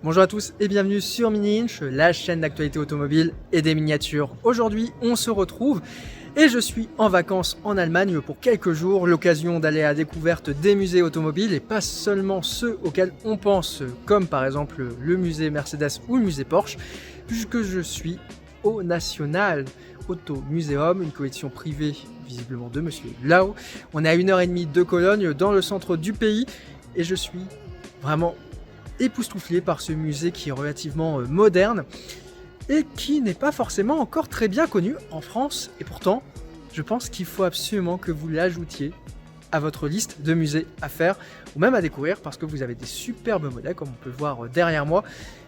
Bonjour à tous et bienvenue sur Mini Inch, la chaîne d'actualité automobile et des miniatures. Aujourd'hui, on se retrouve et je suis en vacances en Allemagne pour quelques jours, l'occasion d'aller à la découverte des musées automobiles et pas seulement ceux auxquels on pense, comme par exemple le musée Mercedes ou le musée Porsche, puisque je suis au National Auto Museum, une collection privée visiblement de Monsieur Lau. On est à 1h30 de Cologne, dans le centre du pays, et je suis vraiment époustouflé par ce musée qui est relativement moderne et qui n'est pas forcément encore très bien connu en France. Et pourtant, je pense qu'il faut absolument que vous l'ajoutiez à votre liste de musées à faire ou même à découvrir, parce que vous avez des superbes modèles comme on peut voir derrière moi.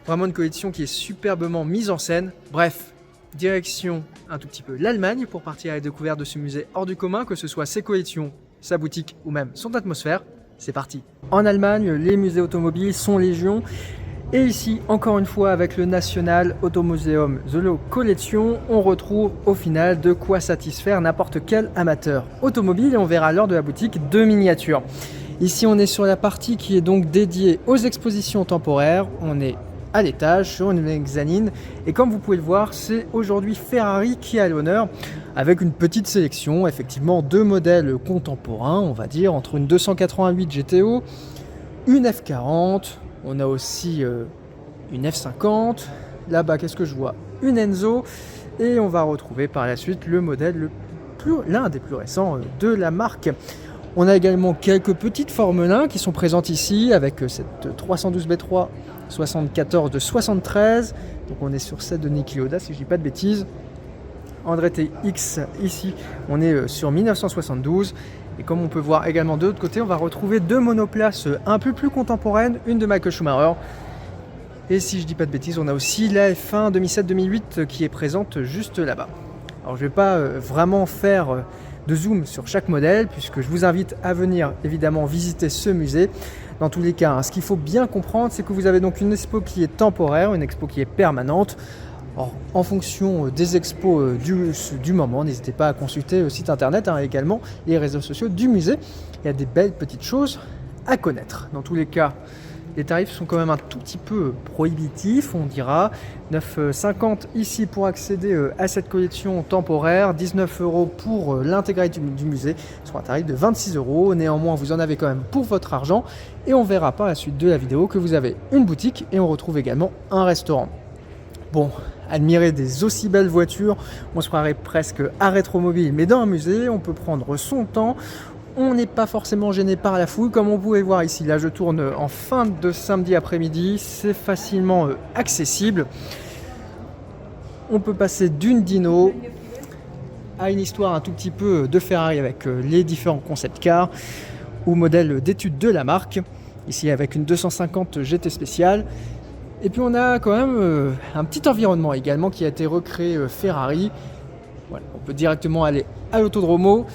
Vraiment une collection qui est superbement mise en scène. Bref, direction un tout petit peu l'Allemagne pour partir à la découverte de ce musée hors du commun, que ce soit ses collections, sa boutique ou même son atmosphère. C'est parti. En Allemagne, les musées automobiles sont légion. Et ici, encore une fois, avec le National Automuseum The Lau Collection, on retrouve au final de quoi satisfaire n'importe quel amateur automobile. Et on verra lors de la boutique deux miniatures. Ici, on est sur la partie qui est donc dédiée aux expositions temporaires. On est à l'étage sur une mezzanine. Et comme vous pouvez le voir, c'est aujourd'hui Ferrari qui est à l'honneur, avec une petite sélection, effectivement, de modèles contemporains, on va dire, entre une 288 GTO, une F40, on a aussi une F50, là-bas, qu'est-ce que je vois? Une Enzo, et on va retrouver par la suite le modèle l'un des plus récents de la marque. On a également quelques petites Formule 1 qui sont présentes ici, avec cette 312 B3 74 de 73, donc on est sur celle de Niki Lauda si je dis pas de bêtises. Andretti X ici, on est sur 1972, et comme on peut voir également de l'autre côté, on va retrouver deux monoplaces un peu plus contemporaines, une de Michael Schumacher, et si je dis pas de bêtises, on a aussi la F1 2007-2008 qui est présente juste là-bas. Alors je vais pas vraiment faire de zoom sur chaque modèle, puisque je vous invite à venir évidemment visiter ce musée. Dans tous les cas, ce qu'il faut bien comprendre, c'est que vous avez donc une expo qui est temporaire, une expo qui est permanente. Or, en fonction des expos du moment, n'hésitez pas à consulter le site internet, également les réseaux sociaux du musée. Il y a des belles petites choses à connaître. Dans tous les cas, les tarifs sont quand même un tout petit peu prohibitifs, on dira. 9,50 ici pour accéder à cette collection temporaire, 19 € pour l'intégralité du musée, soit un tarif de 26 €. Néanmoins, vous en avez quand même pour votre argent, et on verra par la suite de la vidéo que vous avez une boutique et on retrouve également un restaurant. Bon, admirer des aussi belles voitures, on se croirait presque à Rétromobile, mais dans un musée, on peut prendre son temps. On n'est pas forcément gêné par la foule, comme on pouvait voir ici. Là, je tourne en fin de samedi après-midi. C'est facilement accessible. On peut passer d'une dyno à une histoire un tout petit peu de Ferrari avec les différents concept cars ou modèles d'études de la marque. Ici, avec une 250 GT spéciale. Et puis, on a quand même un petit environnement également qui a été recréé Ferrari. Voilà, on peut directement aller à l'Autodromo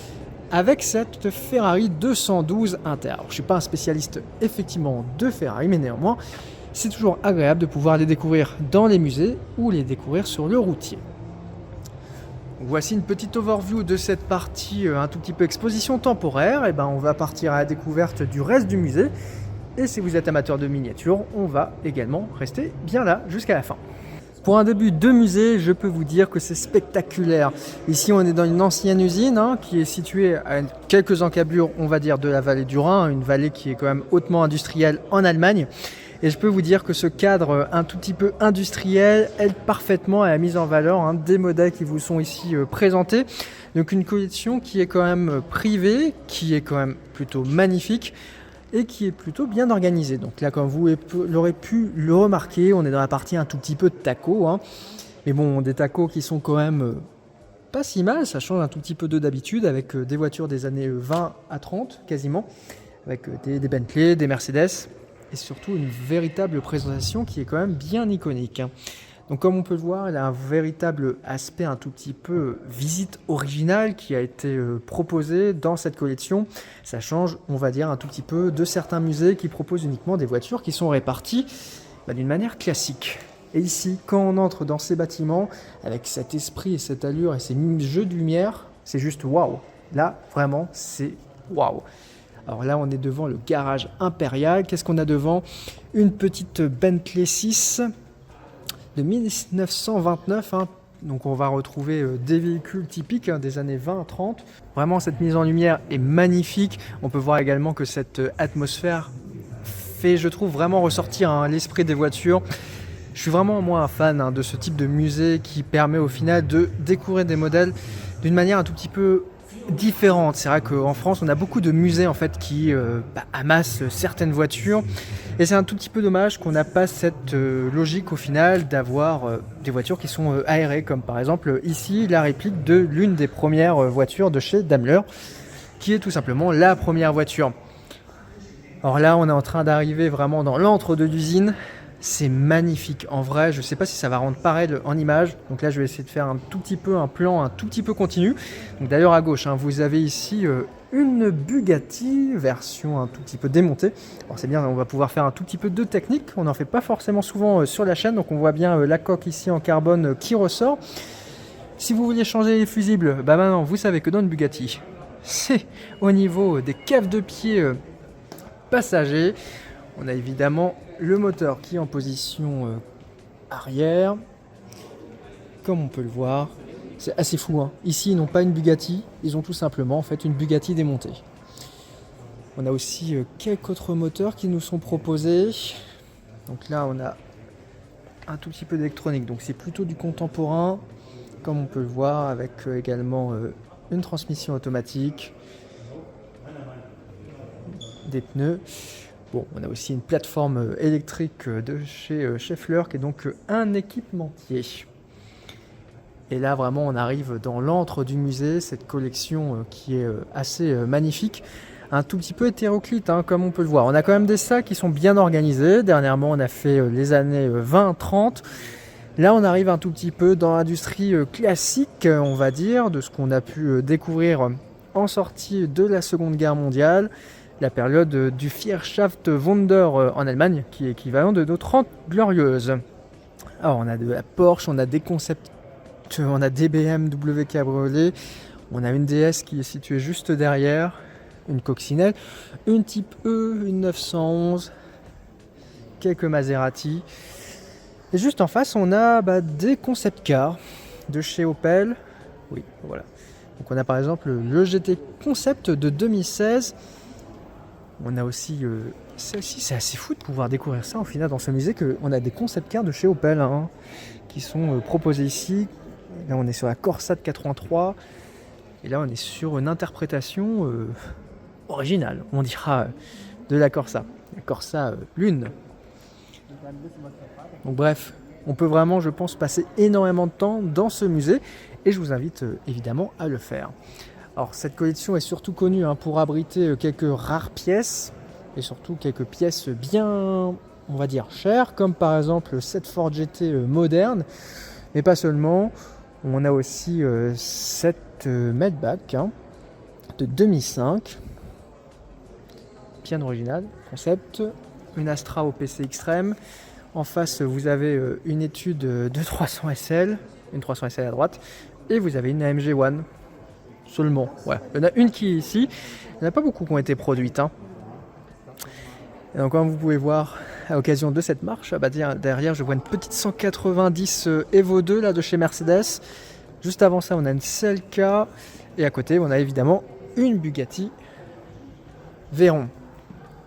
avec cette Ferrari 212 Inter. Alors, je ne suis pas un spécialiste effectivement de Ferrari, mais néanmoins, c'est toujours agréable de pouvoir les découvrir dans les musées ou les découvrir sur le routier. Voici une petite overview de cette partie un tout petit peu exposition temporaire. Et on va partir à la découverte du reste du musée. Et si vous êtes amateur de miniatures, on va également rester bien là jusqu'à la fin. Pour un début de musée, je peux vous dire que c'est spectaculaire. Ici, on est dans une ancienne usine qui est située à quelques encablures, on va dire, de la vallée du Rhin, une vallée qui est quand même hautement industrielle en Allemagne. Et je peux vous dire que ce cadre un tout petit peu industriel aide parfaitement à la mise en valeur des modèles qui vous sont ici présentés. Donc une collection qui est quand même privée, qui est quand même plutôt magnifique, et qui est plutôt bien organisé. Donc là, comme vous l'aurez pu le remarquer, on est dans la partie un tout petit peu de tacos. Mais bon, des tacos qui sont quand même pas si mal, ça change un tout petit peu d'habitude, avec des voitures des années 20 à 30 quasiment, avec des Bentley, des Mercedes, et surtout une véritable présentation qui est quand même bien iconique. Donc comme on peut le voir, il a un véritable aspect un tout petit peu visite originale qui a été proposé dans cette collection. Ça change, on va dire, un tout petit peu de certains musées qui proposent uniquement des voitures qui sont réparties d'une manière classique. Et ici, quand on entre dans ces bâtiments, avec cet esprit et cette allure et ces jeux de lumière, c'est juste waouh. Là, vraiment, c'est waouh. Alors là, on est devant le garage impérial. Qu'est-ce qu'on a devant? une petite Bentley 6 de 1929. Donc on va retrouver des véhicules typiques des années 20-30. Vraiment, cette mise en lumière est magnifique. On peut voir également que cette atmosphère fait, je trouve, vraiment ressortir l'esprit des voitures. Je suis vraiment, moi, un fan de ce type de musée qui permet au final de découvrir des modèles d'une manière un tout petit peu différente. C'est vrai qu'en France, on a beaucoup de musées en fait qui amassent certaines voitures. Et c'est un tout petit peu dommage qu'on n'a pas cette logique au final d'avoir des voitures qui sont aérées, comme par exemple ici la réplique de l'une des premières voitures de chez Daimler, qui est tout simplement la première voiture. Alors là, on est en train d'arriver vraiment dans l'antre de l'usine. C'est magnifique. En vrai, je ne sais pas si ça va rendre pareil en image. Donc là, je vais essayer de faire un plan un tout petit peu continu. Donc d'ailleurs, à gauche, vous avez ici une Bugatti, version un tout petit peu démontée. Alors c'est bien, on va pouvoir faire un tout petit peu de technique. On n'en fait pas forcément souvent sur la chaîne. Donc on voit bien la coque ici en carbone qui ressort. Si vous vouliez changer les fusibles, maintenant, vous savez que dans une Bugatti, c'est au niveau des caves de pied passagers. On a évidemment le moteur qui est en position arrière, comme on peut le voir. C'est assez fou. Ici, ils n'ont pas une Bugatti, ils ont tout simplement en fait une Bugatti démontée. On a aussi quelques autres moteurs qui nous sont proposés. Donc là, on a un tout petit peu d'électronique, donc c'est plutôt du contemporain, comme on peut le voir, avec également une transmission automatique, des pneus. Bon, on a aussi une plateforme électrique de chez Schaeffler qui est donc un équipementier. Et là, vraiment, on arrive dans l'antre du musée, cette collection qui est assez magnifique. Un tout petit peu hétéroclite, comme on peut le voir. On a quand même des sacs qui sont bien organisés. Dernièrement, on a fait les années 20-30. Là, on arrive un tout petit peu dans l'industrie classique, on va dire, de ce qu'on a pu découvrir en sortie de la Seconde Guerre mondiale. La période du Vierschaftswunder en Allemagne, qui est équivalent de nos 30 glorieuses. Alors on a de la Porsche, on a des concepts, on a des BMW cabriolet, on a une DS qui est située juste derrière, une coccinelle, une Type E, une 911, quelques Maserati. Et juste en face, on a des concept cars de chez Opel. Oui, voilà. Donc on a par exemple le GT Concept de 2016. On a aussi, c'est assez fou de pouvoir découvrir ça au final dans ce musée, qu'on a des concept cars de chez Opel qui sont proposés ici. Là on est sur la Corsa de 83 et là on est sur une interprétation originale, on dira, de la Corsa Lune. Donc bref, on peut vraiment, je pense, passer énormément de temps dans ce musée et je vous invite évidemment à le faire. Alors cette collection est surtout connue pour abriter quelques rares pièces et surtout quelques pièces bien, on va dire, chères, comme par exemple cette Ford GT moderne, mais pas seulement. On a aussi cette Maybach de 2005, bien original, concept, une Astra au PC Extreme. En face, vous avez une étude de 300 SL, une 300 SL à droite, et vous avez une AMG One. Seulement, ouais. Il y en a une qui est ici. Il n'y en a pas beaucoup qui ont été produites. Et donc, comme vous pouvez voir, à l'occasion de cette marche, derrière, je vois une petite 190 Evo 2 là, de chez Mercedes. Juste avant ça, on a une Celica. Et à côté, on a évidemment une Bugatti Veyron.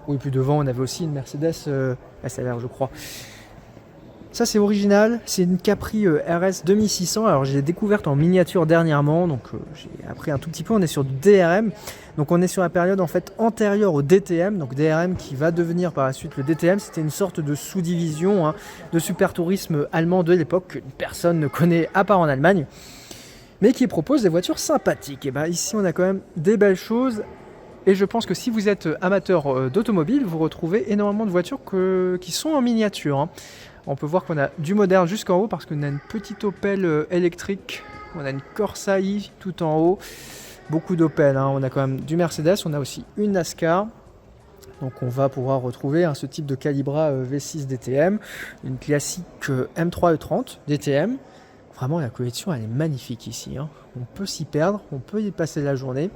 Oui, plus devant, on avait aussi une Mercedes SLR, je crois. Ça c'est original, c'est une Capri RS 2600, alors j'ai découverte en miniature dernièrement, donc j'ai appris un tout petit peu, on est sur du DRM, donc on est sur la période en fait antérieure au DTM, donc DRM qui va devenir par la suite le DTM, c'était une sorte de sous-division de super tourisme allemand de l'époque, que personne ne connaît à part en Allemagne, mais qui propose des voitures sympathiques. Et ici on a quand même des belles choses. Et je pense que si vous êtes amateur d'automobile, vous retrouvez énormément de voitures qui sont en miniature. On peut voir qu'on a du moderne jusqu'en haut parce qu'on a une petite Opel électrique. On a une Corsa i tout en haut. Beaucoup d'Opel. On a quand même du Mercedes. On a aussi une NASCAR. Donc on va pouvoir retrouver ce type de Calibra V6 DTM. Une classique M3 E30 DTM. Vraiment la collection elle est magnifique ici. On peut s'y perdre. On peut y passer la journée.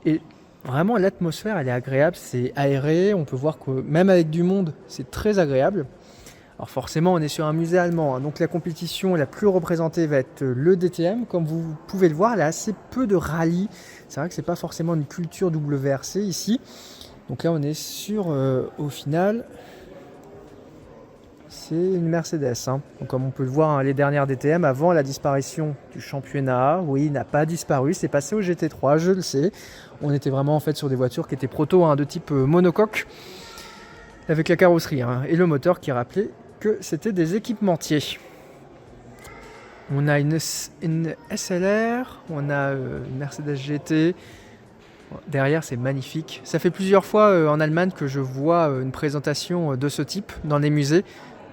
Et Vraiment, l'atmosphère, elle est agréable, c'est aéré. On peut voir que même avec du monde, c'est très agréable. Alors forcément, on est sur un musée allemand, hein, donc la compétition la plus représentée va être le DTM. Comme vous pouvez le voir, il y a assez peu de rallye. C'est vrai que c'est pas forcément une culture WRC ici. Donc là, on est sur, au final, c'est une Mercedes. Hein. Donc comme on peut le voir, hein, les dernières DTM, avant la disparition du championnat, oui, il n'a pas disparu, c'est passé au GT3, je le sais. On était vraiment en fait sur des voitures qui étaient proto, hein, de type monocoque, avec la carrosserie, hein, et le moteur qui rappelait que c'était des équipementiers. On a une SLR, on a une Mercedes GT. Derrière, c'est magnifique. Ça fait plusieurs fois en Allemagne que je vois une présentation de ce type dans les musées.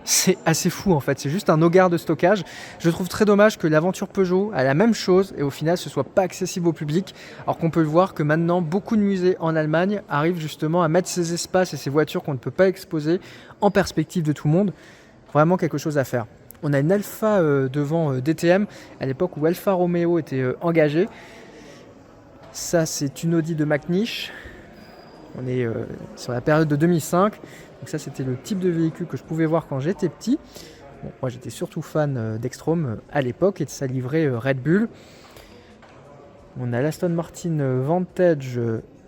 C'est assez fou en fait, c'est juste un hogar de stockage. Je trouve très dommage que l'aventure Peugeot a la même chose et au final ce soit pas accessible au public, alors qu'on peut le voir que maintenant beaucoup de musées en Allemagne arrivent justement à mettre ces espaces et ces voitures qu'on ne peut pas exposer en perspective de tout le monde. Vraiment quelque chose à faire. On a une Alfa devant DTM, à l'époque où Alfa Romeo était engagé. Ça, c'est une Audi de McNish. On est sur la période de 2005. Donc ça, c'était le type de véhicule que je pouvais voir quand j'étais petit. Bon, moi, j'étais surtout fan d'Extrome à l'époque et de sa livrée Red Bull. On a l'Aston Martin Vantage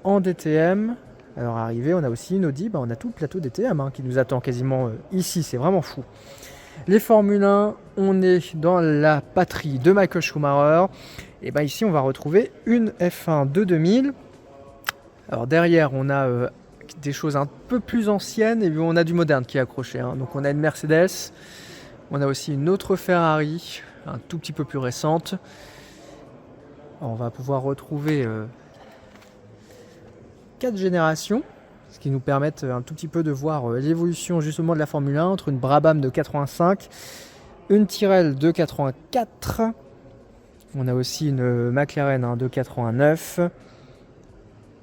en DTM. Alors arrivé, on a aussi une Audi, on a tout le plateau DTM qui nous attend quasiment ici, c'est vraiment fou. Les Formule 1, on est dans la patrie de Michael Schumacher. Et ici, on va retrouver une F1 de 2000. Alors derrière, on a des choses un peu plus anciennes et on a du moderne qui est accroché. Donc on a une Mercedes, on a aussi une autre Ferrari, un tout petit peu plus récente. Alors, on va pouvoir retrouver 4 générations, ce qui nous permet un tout petit peu de voir l'évolution justement de la Formule 1 entre une Brabham de 85, une Tyrrell de 84, on a aussi une McLaren de 89,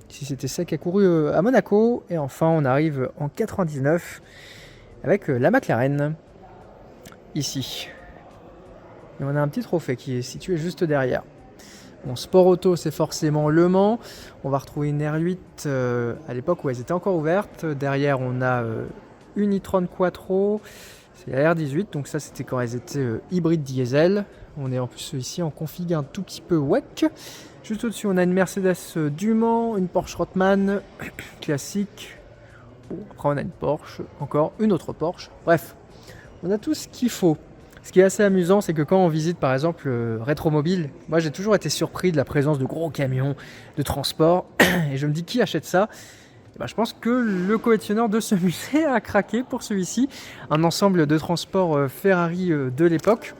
ici c'était celle qui a couru à Monaco, et enfin on arrive en 99 avec la McLaren, ici. Et on a un petit trophée qui est situé juste derrière. Bon, Sport Auto, c'est forcément Le Mans. On va retrouver une R8 à l'époque où elles étaient encore ouvertes. Derrière, on a une e-tron Quattro. C'est la R18, donc ça, c'était quand elles étaient hybrides diesel. On est en plus ici en config un tout petit peu WEC. Juste au-dessus, on a une Mercedes du Mans, une Porsche Rothman classique. Bon, après, on a une Porsche, encore une autre Porsche. Bref, on a tout ce qu'il faut. Ce qui est assez amusant, c'est que quand on visite par exemple Rétromobile, moi j'ai toujours été surpris de la présence de gros camions de transport et je me dis qui achète ça ? Je pense que le collectionneur de ce musée a craqué pour celui-ci, un ensemble de transports Ferrari de l'époque.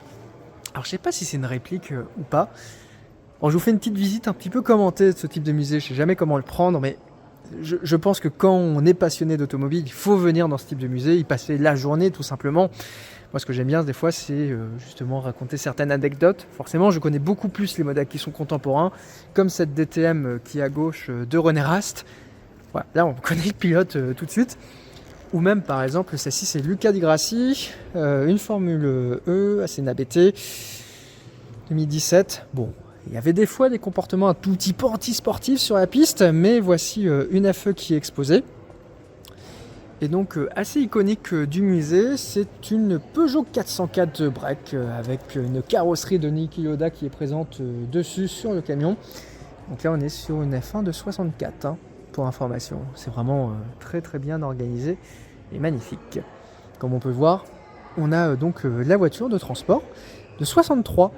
Alors je sais pas si c'est une réplique ou pas. Bon, je vous fais une petite visite un petit peu commentée de ce type de musée, je sais jamais comment le prendre, mais je pense que quand on est passionné d'automobile, il faut venir dans ce type de musée, y passer la journée tout simplement. Moi, ce que j'aime bien des fois, c'est justement raconter certaines anecdotes. Forcément, je connais beaucoup plus les modèles qui sont contemporains, comme cette DTM qui est à gauche de René Rast. Voilà, là, on connaît le pilote tout de suite. Ou même, par exemple, celle-ci, c'est Luca Di Grassi, une Formule E, Ascena BT, 2017. Bon, il y avait des fois des comportements un tout petit peu anti-sportifs sur la piste, mais voici une FE qui est exposée. Et donc assez iconique du musée, c'est une Peugeot 404 break avec une carrosserie de Niki Lauda qui est présente dessus sur le camion. Donc là on est sur une F1 de 64 pour information. C'est vraiment très très bien organisé et magnifique. Comme on peut voir, on a donc la voiture de transport de 63.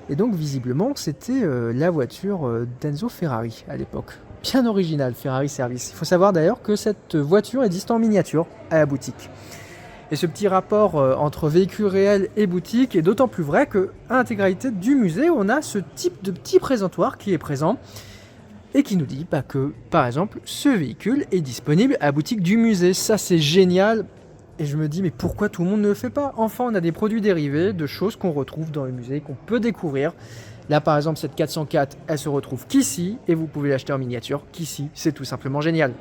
Et donc visiblement c'était la voiture d'Enzo Ferrari à l'époque. Bien original, Ferrari Service. Il faut savoir d'ailleurs que cette voiture existe en miniature à la boutique. Et ce petit rapport entre véhicule réel et boutique est d'autant plus vrai qu'à l'intégralité du musée, on a ce type de petit présentoir qui est présent et qui nous dit que, par exemple, ce véhicule est disponible à la boutique du musée. Ça, c'est génial. Et je me dis, mais pourquoi tout le monde ne le fait pas ? Enfin, on a des produits dérivés de choses qu'on retrouve dans le musée, qu'on peut découvrir. Là, par exemple, cette 404, elle se retrouve qu'ici, et vous pouvez l'acheter en miniature qu'ici. C'est tout simplement génial.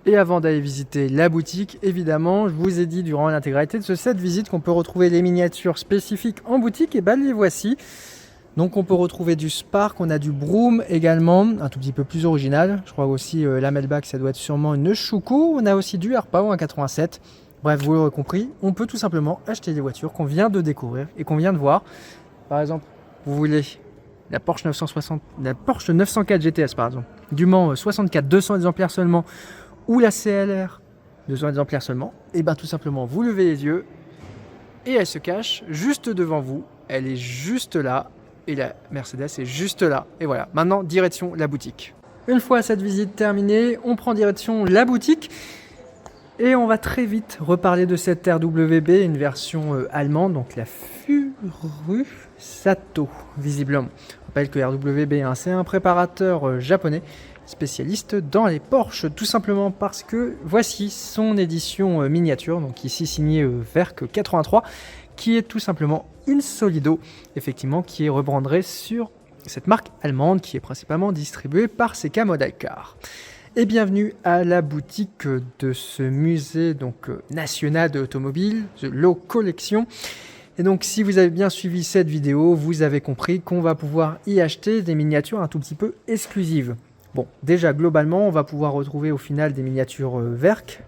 Et avant d'aller visiter la boutique, évidemment, je vous ai dit durant l'intégralité de cette visite qu'on peut retrouver les miniatures spécifiques en boutique, et les voici. Donc on peut retrouver du Spark, on a du Broom également, un tout petit peu plus original. Je crois aussi la Melbach, ça doit être sûrement une Schuko. On a aussi du Herpa ou un 87. Bref, vous l'aurez compris, on peut tout simplement acheter des voitures qu'on vient de découvrir et qu'on vient de voir. Par exemple, vous voulez la Porsche 904 GTS par exemple, du Mans 64, 200 exemplaires seulement, ou la CLR 200 exemplaires seulement, et bien tout simplement vous levez les yeux et elle se cache juste devant vous, elle est juste là et la Mercedes est juste là. Et voilà, maintenant direction la boutique. Une fois cette visite terminée, on prend direction la boutique et on va très vite reparler de cette RWB, une version allemande, donc la Furu Sato, visiblement. Je rappelle que RWB, c'est un préparateur japonais spécialiste dans les Porsche, tout simplement parce que voici son édition miniature, donc ici signée Werk 83, qui est tout simplement une Solido, effectivement, qui est rebrandée sur cette marque allemande qui est principalement distribuée par Seka Model Car. Et bienvenue à la boutique de ce musée national de l'automobile, The Low Collection. Et donc si vous avez bien suivi cette vidéo, vous avez compris qu'on va pouvoir y acheter des miniatures un tout petit peu exclusives. Bon, déjà globalement, on va pouvoir retrouver au final des miniatures Werk.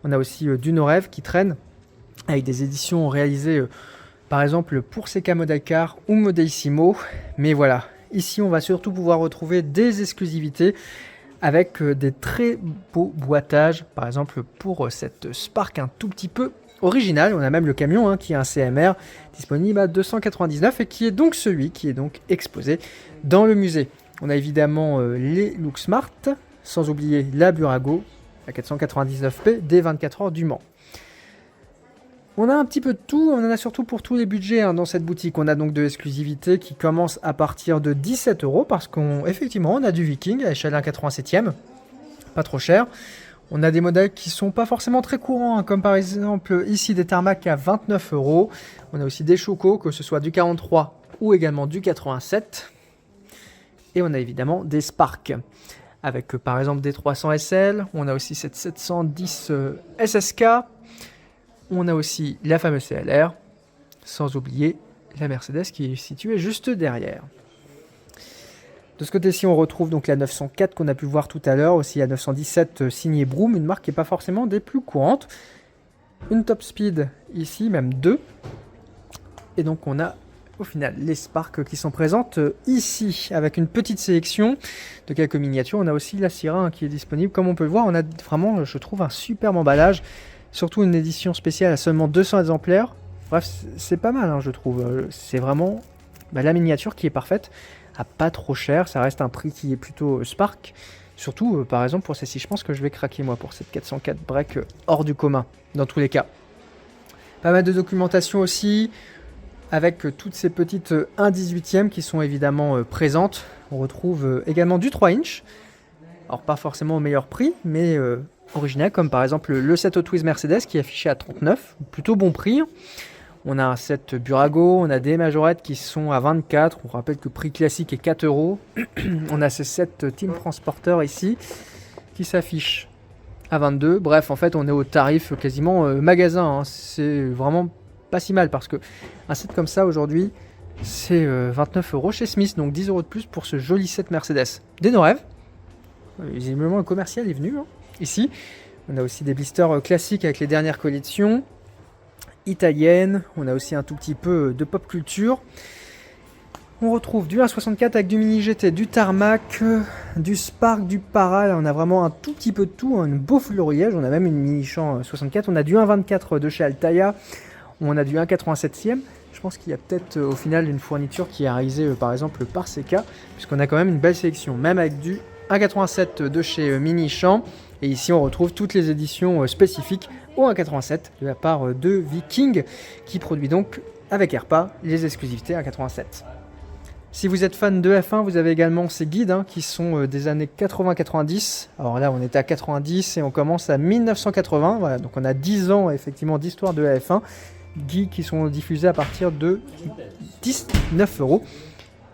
On a aussi du Norev qui traîne avec des éditions réalisées par exemple pour Seka Model Car ou Modellissimo. Mais voilà, ici on va surtout pouvoir retrouver des exclusivités avec des très beaux boîtages, par exemple pour cette Spark un tout petit peu original. On a même le camion qui est un CMR disponible à 299 et qui est donc celui qui est donc exposé dans le musée. On a évidemment les Look Smart, sans oublier la Burago, la 499P des 24 heures du Mans. On a un petit peu de tout, on en a surtout pour tous les budgets dans cette boutique. On a donc de l'exclusivité qui commence à partir de 17 € parce qu'effectivement on a du Viking à l'échelle 1,87e, pas trop cher. On a des modèles qui sont pas forcément très courants, comme par exemple ici des Tarmac à 29 €. On a aussi des Choco, que ce soit du 43 ou également du 87. Et on a évidemment des Spark avec par exemple des 300 SL. On a aussi cette 710 SSK. On a aussi la fameuse CLR, sans oublier la Mercedes qui est située juste derrière. De ce côté-ci, on retrouve donc la 904 qu'on a pu voir tout à l'heure, aussi la 917 signée Broom, une marque qui n'est pas forcément des plus courantes. Une top speed ici, même deux. Et donc on a au final les Spark qui sont présentes ici, avec une petite sélection de quelques miniatures. On a aussi la Syrah qui est disponible. Comme on peut le voir, on a vraiment, je trouve, un superbe emballage. Surtout une édition spéciale à seulement 200 exemplaires. Bref, c'est pas mal, je trouve. C'est vraiment la miniature qui est parfaite, à pas trop cher. Ça reste un prix qui est plutôt Spark. Surtout, par exemple, pour celle-ci, je pense que je vais craquer, moi, pour cette 404 break hors du commun, dans tous les cas. Pas mal de documentation aussi, avec toutes ces petites 1/18e qui sont évidemment présentes. On retrouve également du 3 inch. Alors, pas forcément au meilleur prix, mais original, comme par exemple le 7 Hot Wheels Mercedes qui est affiché à 39, plutôt bon prix. On a un set Burago, on a des majorettes qui sont à 24, on rappelle que le prix classique est 4 €. On a ce set Team Transporter ici qui s'affiche à 22. Bref, en fait on est au tarif quasiment magasin, c'est vraiment pas si mal parce que un set comme ça aujourd'hui c'est 29 € chez Smith, donc 10 € de plus pour ce joli set Mercedes. Des Norev, visiblement le commercial est venu ici. On a aussi des blisters classiques avec les dernières collections italiennes. On a aussi un tout petit peu de pop culture. On retrouve du 1.64 avec du mini GT, du Tarmac, du Spark, du Para. Là, on a vraiment un tout petit peu de tout, un beau fleurilège. On a même une mini champ 64. On a du 1.24 de chez Altaïa. On a du 1.87e. Je pense qu'il y a peut-être au final une fourniture qui est réalisée par exemple par Seka, puisqu'on a quand même une belle sélection, même avec du 1.87 de chez Mini Champ. Et ici on retrouve toutes les éditions spécifiques au 1.87 de la part de Viking, qui produit donc avec Herpa les exclusivités 1.87. Si vous êtes fan de F1, vous avez également ces guides qui sont des années 80-90. Alors là on est à 90 et on commence à 1980. Voilà, donc on a 10 ans effectivement d'histoire de la F1. Guides qui sont diffusés à partir de 19 €.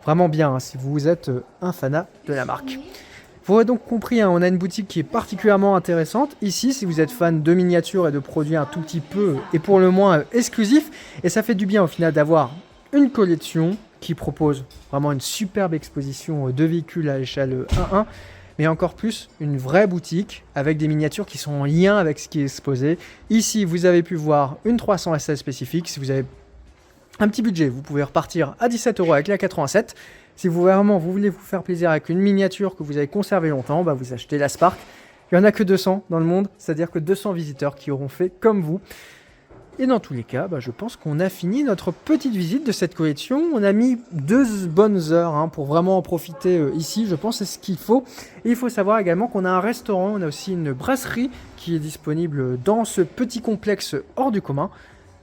Vraiment bien si vous êtes un fanat de la marque. Vous aurez donc compris, on a une boutique qui est particulièrement intéressante. Ici, si vous êtes fan de miniatures et de produits un tout petit peu, et pour le moins exclusifs, et ça fait du bien au final d'avoir une collection qui propose vraiment une superbe exposition de véhicules à l'échelle 1-1, mais encore plus une vraie boutique avec des miniatures qui sont en lien avec ce qui est exposé. Ici, vous avez pu voir une 300 SL spécifique. Si vous avez un petit budget, vous pouvez repartir à 17 € avec la 87. Si vous voulez vous faire plaisir avec une miniature que vous avez conservée longtemps, bah vous achetez la Spark. Il n'y en a que 200 dans le monde, c'est-à-dire que 200 visiteurs qui auront fait comme vous. Et dans tous les cas, bah, je pense qu'on a fini notre petite visite de cette collection. On a mis 2 bonnes heures pour vraiment en profiter ici, je pense, c'est ce qu'il faut. Et il faut savoir également qu'on a un restaurant, on a aussi une brasserie qui est disponible dans ce petit complexe hors du commun.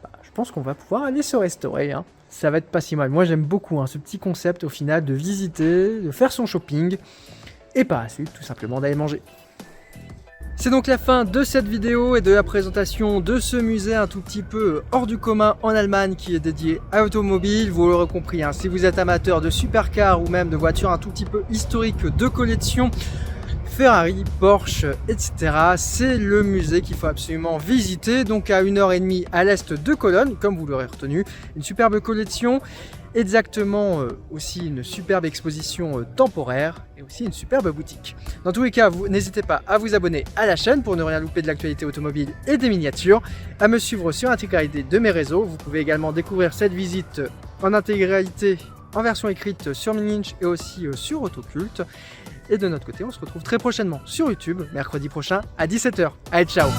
Bah, je pense qu'on va pouvoir aller se restaurer. Ça va être pas si mal. Moi, j'aime beaucoup ce petit concept au final de visiter, de faire son shopping et par la suite, tout simplement, d'aller manger. C'est donc la fin de cette vidéo et de la présentation de ce musée un tout petit peu hors du commun en Allemagne qui est dédié à l'automobile. Vous l'aurez compris, si vous êtes amateur de supercars ou même de voitures un tout petit peu historiques de collection, Ferrari, Porsche, etc. C'est le musée qu'il faut absolument visiter. Donc à 1h30 à l'est de Cologne, comme vous l'aurez retenu. Une superbe collection, exactement aussi une superbe exposition temporaire et aussi une superbe boutique. Dans tous les cas, n'hésitez pas à vous abonner à la chaîne pour ne rien louper de l'actualité automobile et des miniatures, à me suivre sur l'intégralité de mes réseaux. Vous pouvez également découvrir cette visite en intégralité en version écrite sur Mini-Inch et aussi sur Autoculte. Et de notre côté, on se retrouve très prochainement sur YouTube, mercredi prochain à 17 h. Allez, ciao!